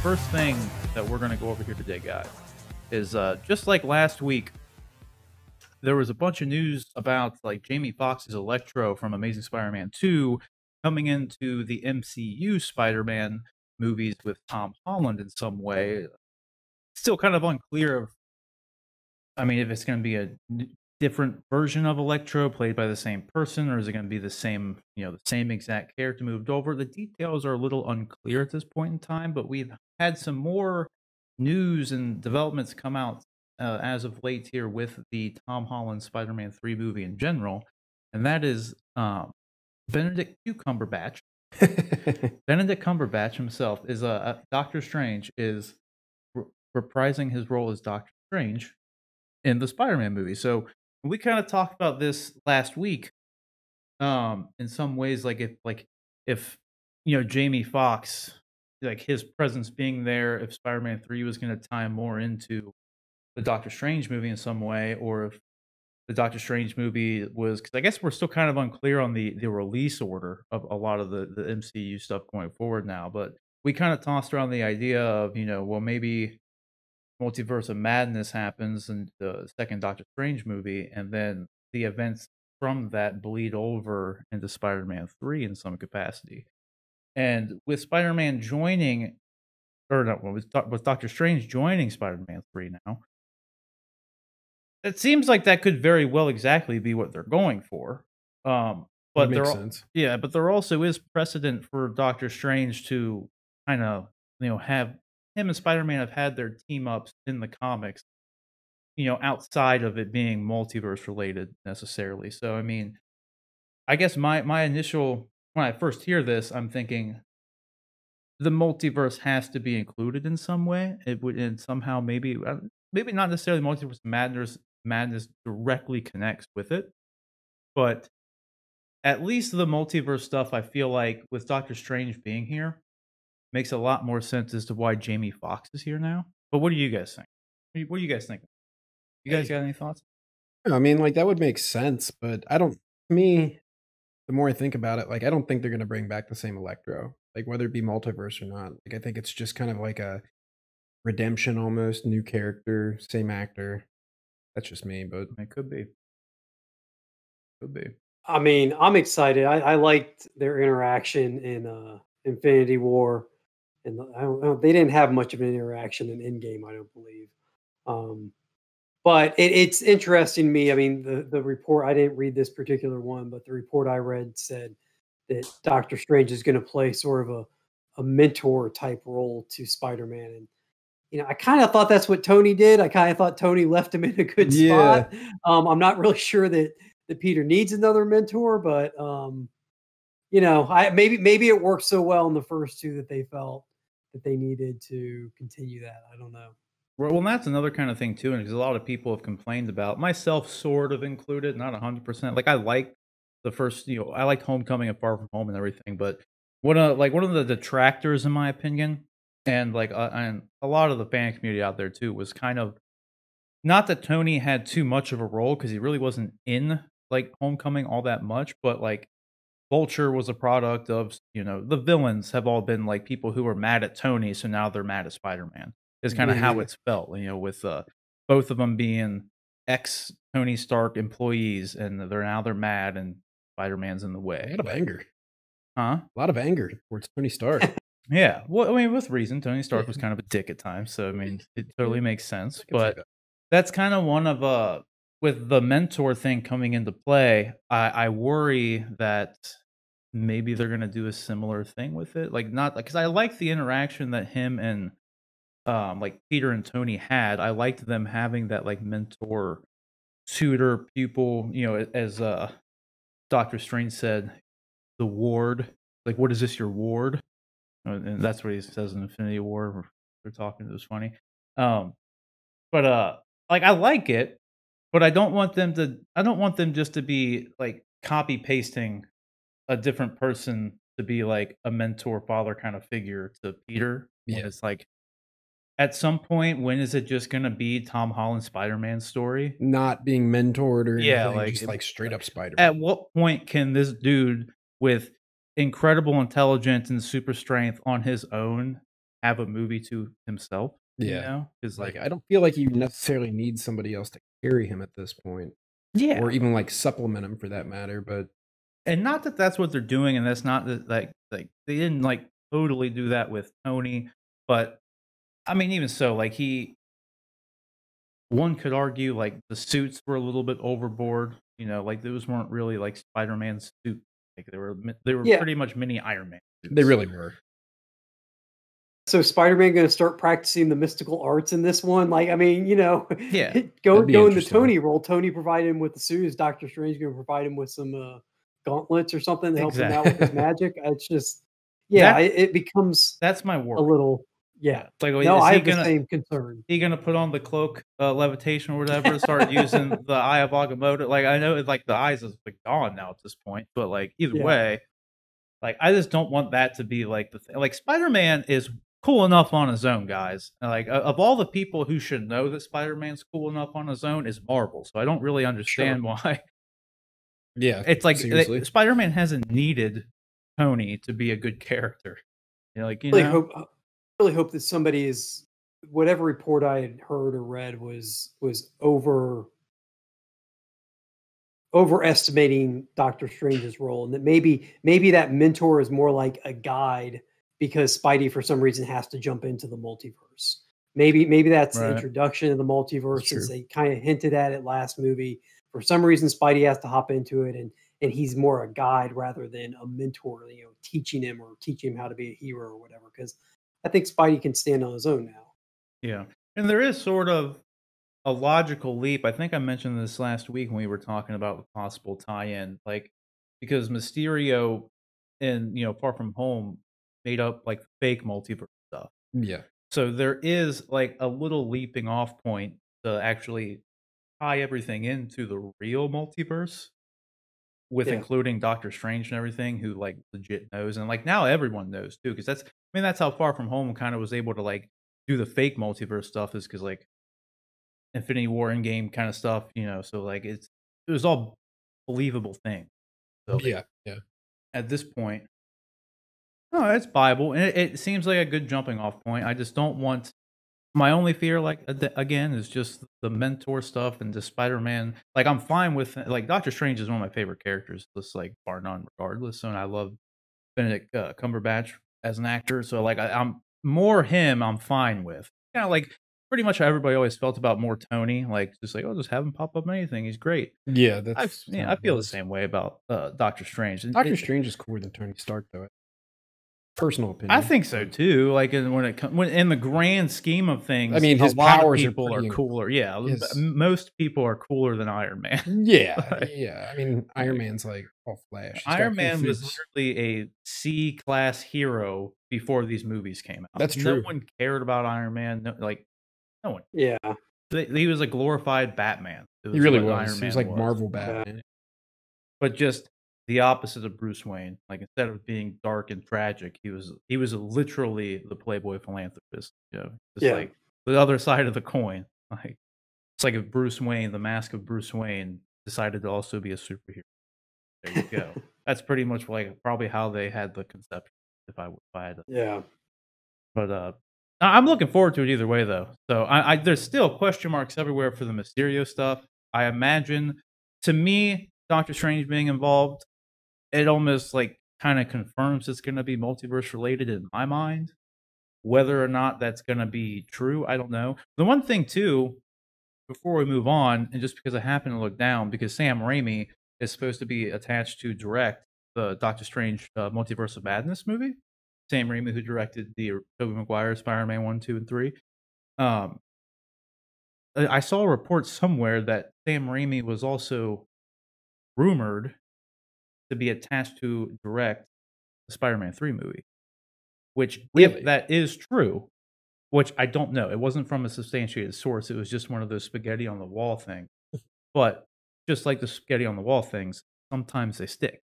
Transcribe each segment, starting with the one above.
first thing that we're going to go over here today, guys, is just like last week, there was a bunch of news about like Jamie Foxx's Electro from Amazing Spider-Man 2 coming into the MCU Spider-Man movies with Tom Holland in some way. Still kind of unclear of, I mean, if it's going to be a different version of Electro played by the same person, or is it going to be the same, the same exact character moved over? The details are a little unclear at this point in time, but we've had some more news and developments come out as of late here with the Tom Holland Spider-Man 3 movie in general, and that is Benedict Cumberbatch. Benedict Cumberbatch himself is Doctor Strange is reprising his role as Doctor Strange in the Spider-Man movie. So we kind of talked about this last week. In some ways, if Jamie Foxx, like his presence being there, if Spider-Man 3 was going to tie more into the Doctor Strange movie in some way, or if the Doctor Strange movie was, because I guess we're still kind of unclear on the release order of a lot of the MCU stuff going forward now. But we kind of tossed around the idea of, well, maybe Multiverse of Madness happens in the second Doctor Strange movie, and then the events from that bleed over into Spider-Man 3 in some capacity. And with Spider-Man joining, or not, with Doctor Strange joining Spider-Man 3 now, it seems like that could very well exactly be what they're going for. But makes sense. Yeah, but there also is precedent for Doctor Strange to kind of, have him and Spider-Man have had their team ups in the comics, outside of it being multiverse related necessarily. So I mean, I guess my initial, when I first hear this, I'm thinking the multiverse has to be included in some way. It would, and somehow maybe not necessarily multiverse madness directly connects with it, but at least the multiverse stuff, I feel like with Doctor Strange being here, makes a lot more sense as to why Jamie Foxx is here now. But what do you guys think? What do you guys think? You guys got any thoughts? I mean, like, that would make sense, but I don't, to me, the more I think about it, like, I don't think they're going to bring back the same Electro, like, whether it be multiverse or not. Like, I think it's just kind of like a redemption almost, new character, same actor. That's just me, but It could be. Could be. I mean, I'm excited. I liked their interaction in Infinity War, and they didn't have much of an interaction in Endgame, I don't believe. But it's interesting to me. I mean, the report, I didn't read this particular one, but the report I read said that Doctor Strange is going to play sort of a mentor type role to Spider-Man. And I kind of thought that's what Tony did. I kind of thought Tony left him in a good spot. I'm not really sure that Peter needs another mentor, but maybe it worked so well in the first two that they felt that they needed to continue that. I don't know. Well, and that's another kind of thing too, and because a lot of people have complained about, myself sort of included, not 100%. Like I like the first, I liked Homecoming and Far From Home and everything, but one of the detractors, in my opinion, and and a lot of the fan community out there too, was kind of not that Tony had too much of a role because he really wasn't in like Homecoming all that much, but like Vulture was a product of, the villains have all been like people who were mad at Tony, so now they're mad at Spider-Man. Is kind of how it's felt, with both of them being ex Tony Stark employees, and they're mad, and Spider-Man's in the way. A lot of anger, huh? A lot of anger towards Tony Stark. Yeah, well, I mean, with reason. Tony Stark was kind of a dick at times, so I mean, it totally makes sense. But that's kind of one of with the mentor thing coming into play. I worry that maybe they're gonna do a similar thing with it, like not because I like the interaction that him and like Peter and Tony had. I liked them having that like mentor, tutor, pupil, as Doctor Strange said, the ward. Like, what is this, your ward? And that's what he says in Infinity War. They're talking. It was funny. But like I like it, but I don't want them just to be like copy pasting a different person to be like a mentor father kind of figure to Peter. Yeah, it's like, at some point, when is it just gonna be Tom Holland Spider-Man story? Not being mentored or anything, like just like straight up Spider-Man. At what point can this dude with incredible intelligence and super strength on his own have a movie to himself. You Yeah. know, because Like, like I don't feel like you necessarily need somebody else to carry him at this point, yeah, or even, like, supplement him for that matter, but and not that that's what they're doing, and that's not that like they didn't like totally do that with Tony, but I mean, even so, like one could argue like the suits were a little bit overboard. You know, like those weren't really like Spider-Man's suit. Like they were Yeah. pretty much mini Iron Man they suits. really were. So Spider-Man gonna start practicing the mystical arts in this one? Like, I mean, Yeah, go That'd be go in the interesting. Tony role. Tony provide him with the suit. Is Doctor Strange gonna provide him with some gauntlets or something to help him out with his exactly. magic? It's just, yeah, That it becomes that's my a worry. little, yeah. Yeah, it's like, No, is I have the same concern. he gonna put on the cloak, levitation or whatever, start using the Eye of Agamotto? Like, I know it's like the eyes is like gone now at this point, but like either Yeah, way, like I just don't want that to be like the thing. Like Spider-Man is cool enough on his own, guys. And, like of all the people who should know that Spider-Man's cool enough on his own is Marvel. So I don't really sure. understand why Yeah, it's like seriously. Spider-Man hasn't needed Tony to be a good character. Like Really hope, really hope that somebody is, whatever report I had heard or read was overestimating Doctor Strange's role, and that maybe that mentor is more like a guide because Spidey for some reason has to jump into the multiverse. Maybe that's the right. introduction of the multiverse, true. as they kind of hinted at it last movie. For some reason, Spidey has to hop into it, and he's more a guide rather than a mentor, teaching him how to be a hero or whatever. Because I think Spidey can stand on his own now. Yeah. And there is sort of a logical leap. I think I mentioned this last week when we were talking about the possible tie-in, like because Mysterio in Far From Home made up like fake multiverse stuff. Yeah. So there is like a little leaping off point to actually tie everything into the real multiverse with Yeah, including Doctor Strange and everything, who like legit knows, and like now everyone knows too, because that's how Far From Home kind of was able to like do the fake multiverse stuff, is because like Infinity War Endgame kind of stuff, so like it was all believable thing. So Yeah, yeah. at this point, no, it's Bible, and it seems like a good jumping off point. I just don't want my only fear, like again, is just the mentor stuff and the Spider-Man. Like I'm fine with like Doctor Strange is one of my favorite characters, just like bar none, regardless. So and I love Benedict Cumberbatch as an actor. So like I'm more him. I'm fine with kind of like pretty much how everybody always felt about more Tony. Like just like, oh, just have him pop up in anything. He's great. Yeah, that's how I it feel the was. same way about Doctor Strange. And Doctor Strange is cooler than Tony Stark, though. Personal I opinion. think so too. Like when in the grand scheme of things, I mean, a his lot of powers are people are pretty cooler. Yeah, his most people are cooler than Iron Man. Yeah, Like, yeah. I mean, Iron Man's like all flash. He's got Iron kung Man fu. was literally a C class hero before these movies came out. That's No true. one cared about Iron Man. No one. yeah, He was a glorified Batman. It He was really what was. Iron He was Man like was. Marvel yeah. Batman. But just the opposite of Bruce Wayne. Like instead of being dark and tragic, he was literally the playboy philanthropist. Just Yeah. like the other side of the coin. Like it's like if Bruce Wayne, the mask of Bruce Wayne, decided to also be a superhero. There you go. That's pretty much like probably how they had the conception. If I had to. Yeah. But I'm looking forward to it either way, though. So there's still question marks everywhere for the Mysterio stuff. I imagine, to me, Doctor Strange being involved, it almost like kind of confirms it's going to be multiverse related in my mind. Whether or not that's going to be true, I don't know. The one thing too, before we move on, and just because I happen to look down, because Sam Raimi is supposed to be attached to direct the Doctor Strange Multiverse of Madness movie. Sam Raimi, who directed the Tobey Maguire Spider-Man 1, 2, and 3. I saw a report somewhere that Sam Raimi was also rumored to be attached to direct the Spider-Man 3 movie. Which, Really? if that is true, which I don't know, it wasn't from a substantiated source. It was just one of those spaghetti on the wall things. But just like the spaghetti on the wall things, sometimes they stick.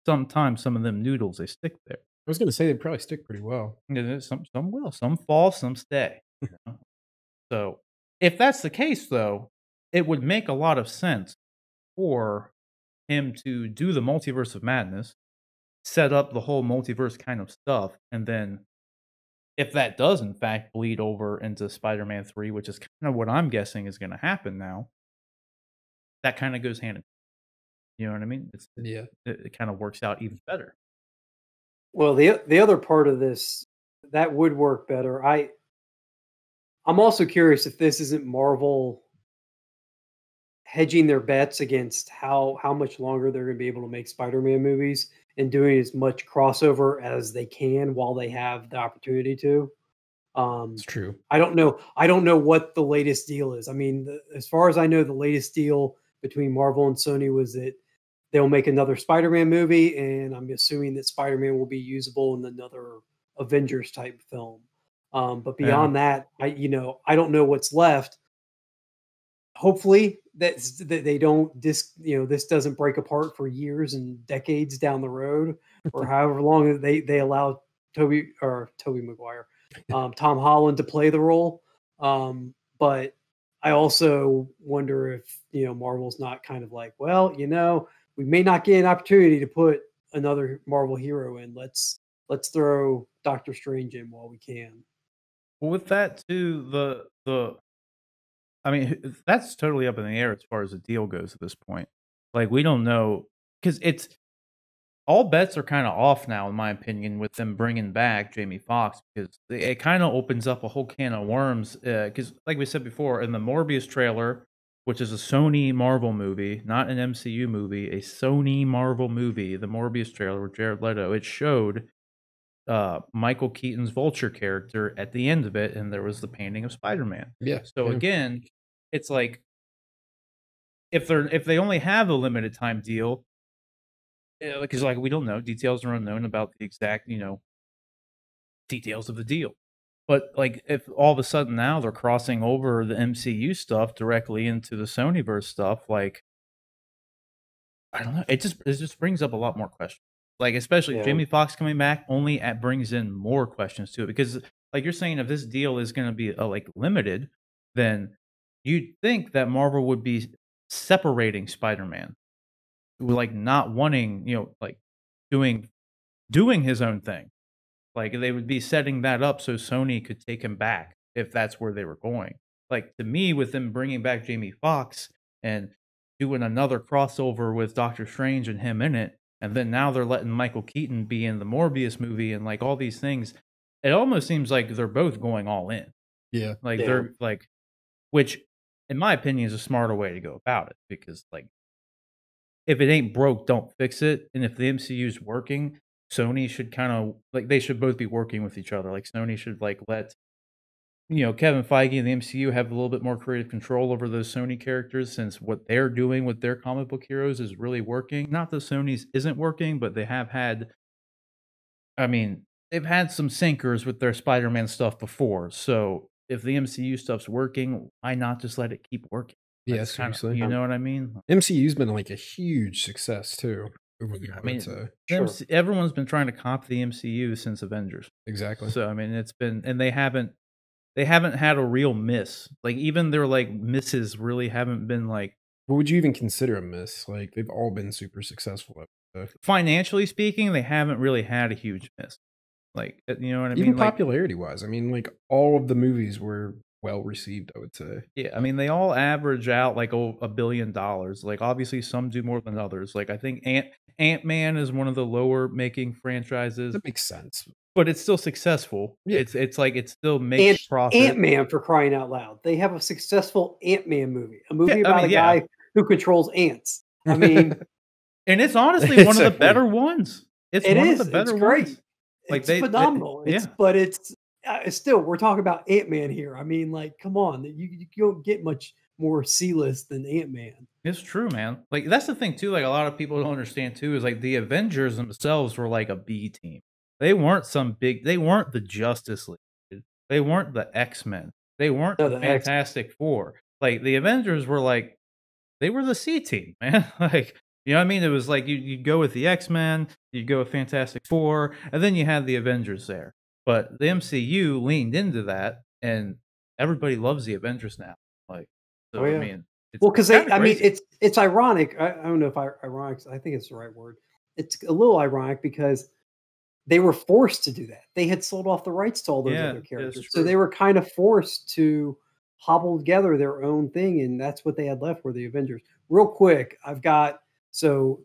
Sometimes some of them noodles they stick there. I was going to say they'd probably stick pretty well. Some will, some fall, some stay. So if that's the case, though, it would make a lot of sense for him to do the Multiverse of Madness, set up the whole multiverse kind of stuff, and then if that does in fact bleed over into Spider-Man 3, which is kind of what I'm guessing is going to happen now, that kind of goes hand in hand. You know what I mean? Yeah. It kind of works out even better. Well, the other part of this that would work better. I'm also curious if this isn't Marvel hedging their bets against how much longer they're going to be able to make Spider-Man movies and doing as much crossover as they can while they have the opportunity to. It's true. I don't know. I don't know what the latest deal is. I mean, as far as I know, the latest deal between Marvel and Sony was that they'll make another Spider-Man movie, and I'm assuming that Spider-Man will be usable in another Avengers type film. But Yeah. beyond that, I don't know what's left. Hopefully that they don't this doesn't break apart for years and decades down the road, or however long they allow Toby Maguire, Tom Holland to play the role. But I also wonder if Marvel's not kind of like, well, we may not get an opportunity to put another Marvel hero in. Let's throw Doctor Strange in while we can. Well, with that too, I mean, that's totally up in the air as far as the deal goes at this point. Like, we don't know because it's all bets are kind of off now, in my opinion, with them bringing back Jamie Foxx because it kind of opens up a whole can of worms. Because, like we said before, in the Morbius trailer, which is a Sony Marvel movie, not an MCU movie, a Sony Marvel movie, the Morbius trailer with Jared Leto, it showed Michael Keaton's Vulture character at the end of it, and there was the painting of Spider-Man. Yeah. So again, it's like if they only have a limited time deal, because like we don't know, details are unknown about the exact details of the deal. But like if all of a sudden now they're crossing over the MCU stuff directly into the Sonyverse stuff, like I don't know, it just brings up a lot more questions. Like especially Jamie Foxx coming back only brings in more questions to it because like you're saying, if this deal is going to be like limited, then you'd think that Marvel would be separating Spider-Man, like not wanting like doing his own thing. Like they would be setting that up so Sony could take him back if that's where they were going. Like to me, with them bringing back Jamie Foxx and doing another crossover with Doctor Strange and him in it, and then now they're letting Michael Keaton be in the Morbius movie and like all these things, it almost seems like they're both going all in. Yeah. Like they're like, which in my opinion is a smarter way to go about it because like if it ain't broke, don't fix it. And if the MCU's working, Sony should kind of like they should both be working with each other. Like Sony should like let Kevin Feige and the MCU have a little bit more creative control over those Sony characters since what they're doing with their comic book heroes is really working. Not that Sony's isn't working, but they have had I mean, they've had some sinkers with their Spider-Man stuff before. So if the MCU stuff's working, why not just let it keep working? Yeah, That's kinda, seriously. you know what I mean? MCU's been like a huge success too. I mean, Sure. everyone's been trying to copy the MCU since Avengers. Exactly. So I mean, it's been, and they haven't had a real miss. Like even their like misses really haven't been like What would you even consider a miss? Like they've all been super successful. financially speaking, they haven't really had a huge miss. Like you know what I Even mean? Like, popularity wise, I mean, like all of the movies were well received. I would say. yeah, I mean they all average out like $1 billion. Like obviously some do more than others. Like I think Ant-Man is one of the lower making franchises, That makes sense. but it's still successful. Yeah. It's like it still makes profit. Ant-Man, for crying out loud. They have a successful Ant-Man movie. A movie Yeah, I about mean, a yeah. guy who controls ants. I mean, And it's honestly one of the Exactly. better ones. It's it one is. of the better It's great. ones. Like It's phenomenal. yeah. But it's still, we're talking about Ant-Man here. I mean, like, come on. You don't get much more C-list than Ant-Man. It's true, man. Like that's the thing too. Like a lot of people don't understand too is like the Avengers themselves were like a B team. They weren't They weren't the Justice League. Dude. They weren't the X-Men. They weren't No, the the X- Fantastic Four. Like the Avengers were like they were the C team, man. Like you know what I mean? It was like you'd go with the X-Men, you'd go with Fantastic Four, and then you had the Avengers there. But the MCU leaned into that, and everybody loves the Avengers now. Like, so Oh, yeah. I mean, Well, because kinda I mean, crazy. it's ironic. I don't know if ironic. I think it's the right word. It's a little ironic because they were forced to do that. They had sold off the rights to all those Yeah, other that's characters, so true. they were kind of forced to hobble together their own thing, and that's what they had left were the Avengers. Real quick, I've got so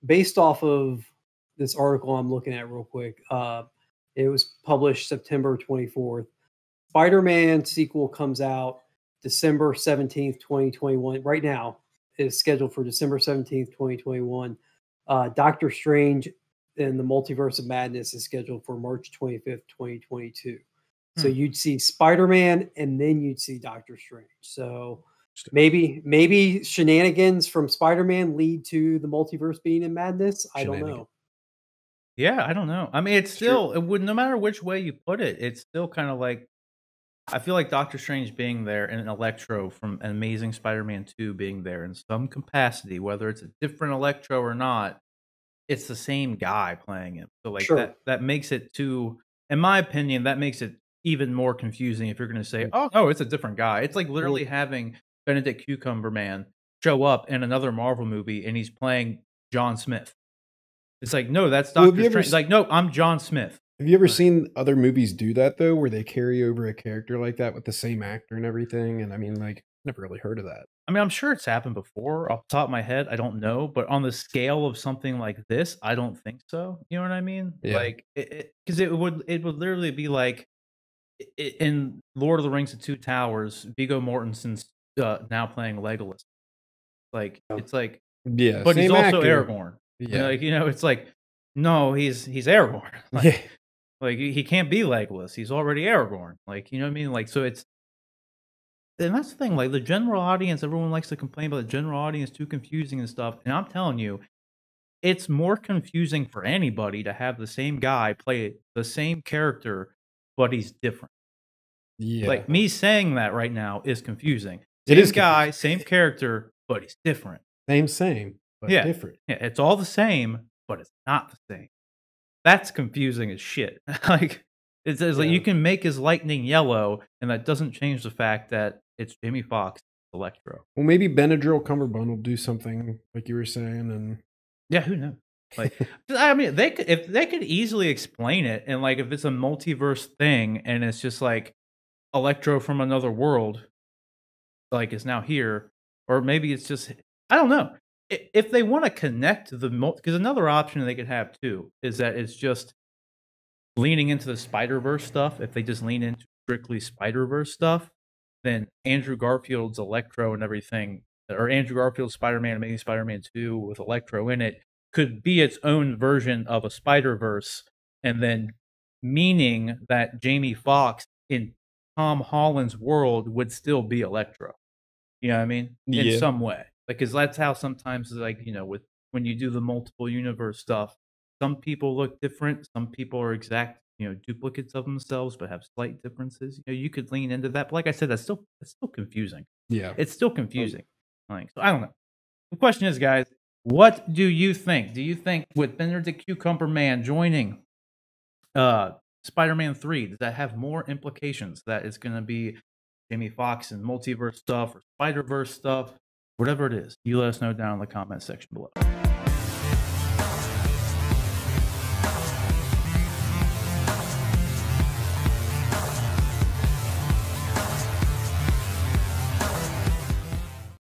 based off of this article I'm looking at real quick. It was published September 24th. Spider-Man sequel comes out December 17th, 2021. Right now is scheduled for December 17th, 2021. Doctor Strange and the Multiverse of Madness is scheduled for March 25th, 2022. So you'd see Spider-Man and then you'd see Doctor Strange. So maybe shenanigans from Spider-Man lead to the multiverse being in madness. I don't know. Yeah, I don't know. I mean, it's still it would no matter which way you put it, it's still kind of like I feel like Doctor Strange being there and Electro from Amazing Spider-Man 2 being there in some capacity, whether it's a different Electro or not, it's the same guy playing him. So like that makes it too, in my opinion, that makes it even more confusing if you're going to say, oh no, it's a different guy. It's like literally having Benedict Cumberbatch show up in another Marvel movie and he's playing John Smith. It's like, no, that's Doctor Strange. It's like, no, I'm John Smith. Have you ever seen other movies do that though, where they carry over a character like that with the same actor and everything? And I mean, like, never really heard of that. I mean, I'm sure it's happened before. Off the top of my head, I don't know, but on the scale of something like this, I don't think so. You know what I mean? Yeah. Like, because it would literally be like in Lord of the Rings: The Two Towers, Viggo Mortensen's now playing Legolas. Like, it's like, yeah, but he's also actor. Aragorn. Yeah, like it's like, no, he's Aragorn. Like, yeah. Like he can't be Legolas. He's already Aragorn. Like, you know what I mean? Like, so it's, and that's the thing. Like the general audience, everyone likes to complain about the general audience too confusing and stuff. And I'm telling you, it's more confusing for anybody to have the same guy play the same character, but he's different. Yeah. Like me saying that right now is confusing. It is guy, same character, but he's different. Same, but different. Yeah, it's all the same, but it's not the same. That's confusing as shit. Like it's like you can make his lightning yellow, and that doesn't change the fact that it's Jamie Foxx, Electro. Well, maybe Benedict Cumberbatch will do something like you were saying, and yeah, who knows? Like, I mean, if they could easily explain it, and like if it's a multiverse thing, and it's just like Electro from another world, like is now here, or maybe it's just I don't know. If they want to connect the because another option they could have too is that it's just leaning into the Spider-Verse stuff. If they just lean into strictly Spider-Verse stuff, then Andrew Garfield's Electro and everything, or Andrew Garfield's Spider-Man, Amazing Spider-Man 2 with Electro in it, could be its own version of a Spider-Verse, and then meaning that Jamie Foxx in Tom Holland's world would still be Electro. You know what I mean? In some way. Because that's how sometimes, like, you know, with when you do the multiple universe stuff, some people look different. Some people are exact, you know, duplicates of themselves, but have slight differences. You know, you could lean into that. But like I said, that's still confusing. Yeah, it's still confusing. Like, so I don't know. The question is, guys, what do you think? Do you think with Benedict Cumberbatch joining Spider-Man 3, does that have more implications? That it's going to be Jamie Foxx and multiverse stuff or Spider-Verse stuff? Whatever it is, you let us know down in the comment section below.